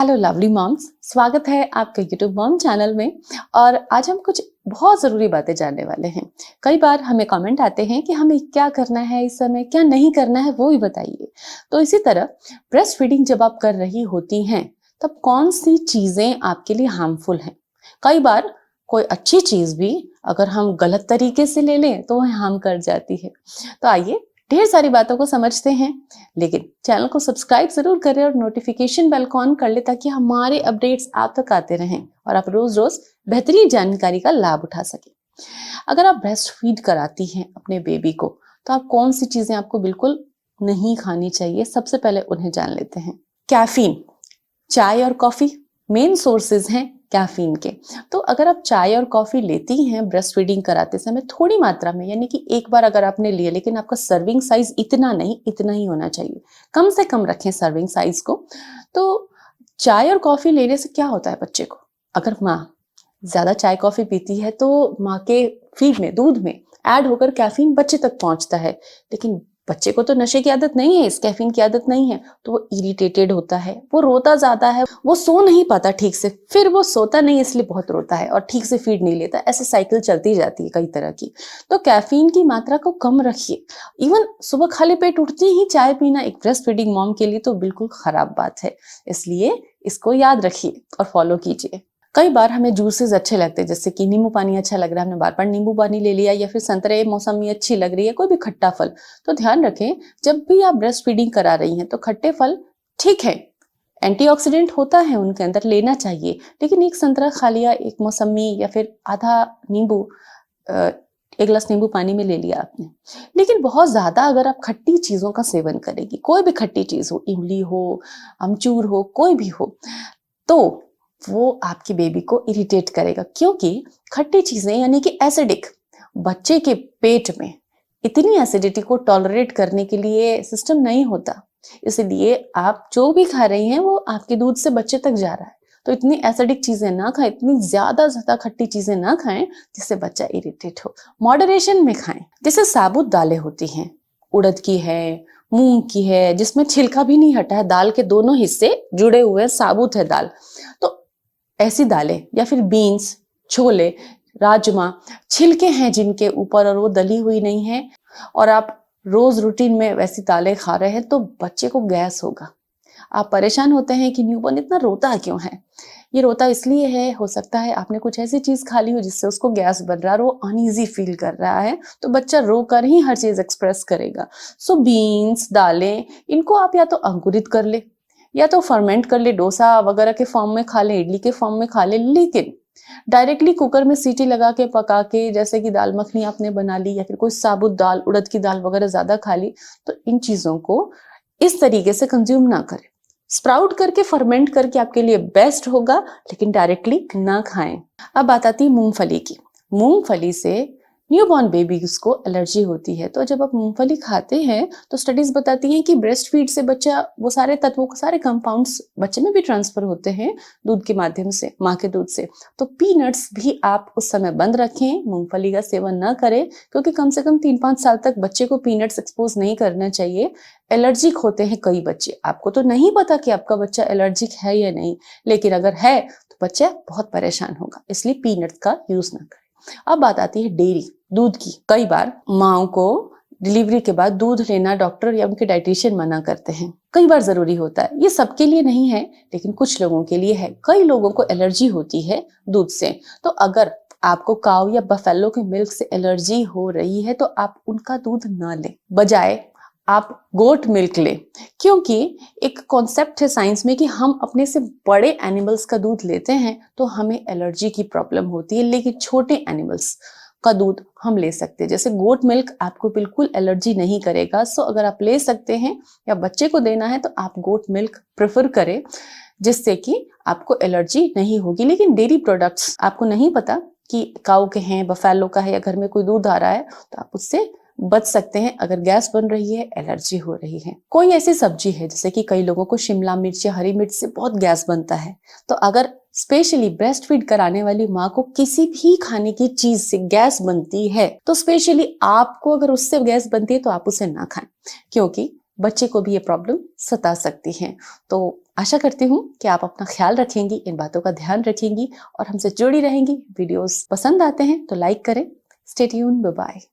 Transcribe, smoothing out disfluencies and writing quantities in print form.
Hello lovely moms, स्वागत है आपके यूट्यूब मॉम चैनल में। और आज हम कुछ बहुत ज़रूरी बातें जानने वाले हैं। कई बार हमें कमेंट आते हैं कि हमें क्या करना है इस समय, क्या नहीं करना है वो भी बताइए। तो इसी तरह ब्रेस्ट फीडिंग जब आप कर रही होती हैं तब कौन सी चीज़ें आपके लिए हार्मफुल हैं। कई बार कोई अच्छी चीज़ भी अगर हम गलत तरीके से ले लें तो वह हार्म कर जाती है। तो आइए ढेर सारी बातों को समझते हैं, लेकिन चैनल को सब्सक्राइब जरूर करें और नोटिफिकेशन बेल को ऑन कर ले ताकि हमारे अपडेट्स आप तक आते रहें और आप रोज रोज बेहतरीन जानकारी का लाभ उठा सकें। अगर आप ब्रेस्ट फीड कराती हैं अपने बेबी को तो आप कौन सी चीजें आपको बिल्कुल नहीं खानी चाहिए, सबसे पहले उन्हें जान लेते हैं। कैफीन, चाय और कॉफी मेन सोर्सेज हैं कैफीन के। तो अगर आप चाय और कॉफी लेती हैं ब्रेस्ट फीडिंग कराते समय थोड़ी मात्रा में, यानी कि एक बार अगर आपने लिया, लेकिन आपका सर्विंग साइज इतना नहीं, इतना ही होना चाहिए, कम से कम रखें सर्विंग साइज को। तो चाय और कॉफी लेने से क्या होता है बच्चे को, अगर माँ ज्यादा चाय कॉफी पीती है तो माँ के फीड में, दूध में ऐड होकर कैफीन बच्चे तक पहुंचता है। लेकिन बच्चे को तो नशे की आदत नहीं है, इस कैफीन की आदत नहीं है, तो वो इरिटेटेड होता है, वो रोता ज्यादा है, वो सो नहीं पाता ठीक से, फिर वो सोता नहीं इसलिए बहुत रोता है और ठीक से फीड नहीं लेता। ऐसे साइकिल चलती जाती है कई तरह की। तो कैफीन की मात्रा को कम रखिए। इवन सुबह खाली पेट उठते ही चाय पीना एक ब्रेस्ट फीडिंग मॉम के लिए तो बिल्कुल खराब बात है, इसलिए इसको याद रखिए और फॉलो कीजिए। कई बार हमें जूसेस अच्छे लगते हैं, जैसे कि नींबू पानी अच्छा लग रहा है, हमने बार बार नींबू पानी ले लिया, या फिर संतरे मौसमी अच्छी लग रही है, कोई भी खट्टा फल। तो ध्यान रखें, जब भी आप ब्रेस्ट फीडिंग करा रही हैं तो खट्टे फल ठीक है, एंटीऑक्सीडेंट होता है उनके अंदर, लेना चाहिए। लेकिन एक संतरा खा लिया, एक मौसमी, या फिर आधा नींबू, एक गिलास नींबू पानी में ले लिया आपने। लेकिन बहुत ज्यादा अगर आप खट्टी चीजों का सेवन करेगी, कोई भी खट्टी चीज हो, इमली हो, अमचूर हो, कोई भी हो, तो वो आपकी बेबी को इरिटेट करेगा। क्योंकि खट्टी चीजें यानी कि एसिडिक, बच्चे के पेट में इतनी एसिडिटी को टॉलरेट करने के लिए सिस्टम नहीं होता, इसलिए आप जो भी खा रही हैं वो आपके दूध से बच्चे तक जा रहा है। तो इतनी एसिडिक चीजें ना खाएं, इतनी ज्यादा खट्टी चीजें ना खाएं जिससे बच्चा इरिटेट हो। मॉडरेशन में खाएं। जैसे साबुत दालें होती हैं, उड़द की है, मूंग की है, जिसमें छिलका भी नहीं हटा है, दाल के दोनों हिस्से जुड़े हुए, साबुत है दाल, तो ऐसी दालें, या फिर बीन्स, छोले, राजमा, छिलके हैं जिनके ऊपर और वो दली हुई नहीं है, और आप रोज रूटीन में वैसी दालें खा रहे हैं, तो बच्चे को गैस होगा। आप परेशान होते हैं कि न्यूबॉर्न इतना रोता क्यों है। ये रोता इसलिए है, हो सकता है आपने कुछ ऐसी चीज खा ली हो जिससे उसको गैस बन रहा है और वो अनईजी फील कर रहा है, तो बच्चा रो कर ही हर चीज एक्सप्रेस करेगा। सो बीन्स, दालें, इनको आप या तो अंकुरित कर ले या तो फर्मेंट कर ले, डोसा वगैरह के फॉर्म में खा ले, इडली के फॉर्म में खा ले। लेकिन डायरेक्टली कुकर में सीटी लगा के पका के, जैसे कि दाल मखनी आपने बना ली, या फिर कोई साबुत दाल, उड़द की दाल वगैरह ज्यादा खा ली, तो इन चीजों को इस तरीके से कंज्यूम ना करें। स्प्राउट करके, फर्मेंट करके आपके लिए बेस्ट होगा, लेकिन डायरेक्टली ना खाएं। अब बात आती है मूंगफली की। मूंगफली से न्यूबॉर्न बेबीज को एलर्जी होती है। तो जब आप मूंगफली खाते हैं तो स्टडीज बताती हैं कि ब्रेस्ट फीड से बच्चा वो सारे तत्वों, सारे कंपाउंड्स बच्चे में भी ट्रांसफर होते हैं दूध के माध्यम से, माँ के दूध से। तो पीनट्स भी आप उस समय बंद रखें, मूंगफली का सेवन ना करें, क्योंकि कम से कम 3-5 साल तक बच्चे को पीनट्स एक्सपोज नहीं करना चाहिए। एलर्जिक होते हैं कई बच्चे, आपको तो नहीं पता कि आपका बच्चा एलर्जिक है या नहीं, लेकिन अगर है तो बच्चा बहुत परेशान होगा, इसलिए पीनट्स का यूज ना करें। अब बात आती है डेयरी, दूध की। कई बार माओ को डिलीवरी के बाद दूध लेना डॉक्टर या उनके डाइटिशियन मना करते हैं। कई बार जरूरी होता है, ये सबके लिए नहीं है, लेकिन कुछ लोगों के लिए है। कई लोगों को एलर्जी होती है दूध से। तो अगर आपको काऊ या बफेलो के मिल्क से एलर्जी हो रही है तो आप उनका दूध ना लें, बजाय आप गोट मिल्क लें। क्योंकि एक कॉन्सेप्ट है साइंस में कि हम अपने से बड़े एनिमल्स का दूध लेते हैं तो हमें एलर्जी की प्रॉब्लम होती है, लेकिन छोटे एनिमल्स का दूध हम ले सकते हैं। जैसे गोट मिल्क आपको बिल्कुल एलर्जी नहीं करेगा। सो अगर आप ले सकते हैं या बच्चे को देना है तो आप गोट मिल्क प्रेफर करें, जिससे कि आपको एलर्जी नहीं होगी। लेकिन डेयरी प्रोडक्ट्स आपको नहीं पता कि काऊ के हैं, बफेलो का है, या घर में कोई दूध आ रहा है, तो आप उससे बच सकते हैं अगर गैस बन रही है, एलर्जी हो रही है। कोई ऐसी सब्जी है, जैसे कि कई लोगों को शिमला मिर्च या हरी मिर्च से बहुत गैस बनता है, तो अगर स्पेशली ब्रेस्ट फीड कराने वाली माँ को किसी भी खाने की चीज से गैस बनती है, तो स्पेशली आपको अगर उससे गैस बनती है तो आप उसे ना खाएं, क्योंकि बच्चे को भी ये प्रॉब्लम सता सकती है। तो आशा करती हूँ कि आप अपना ख्याल रखेंगी, इन बातों का ध्यान रखेंगी और हमसे जुड़ी रहेंगी। वीडियोस पसंद आते हैं तो लाइक करें। Stay tuned, bye bye.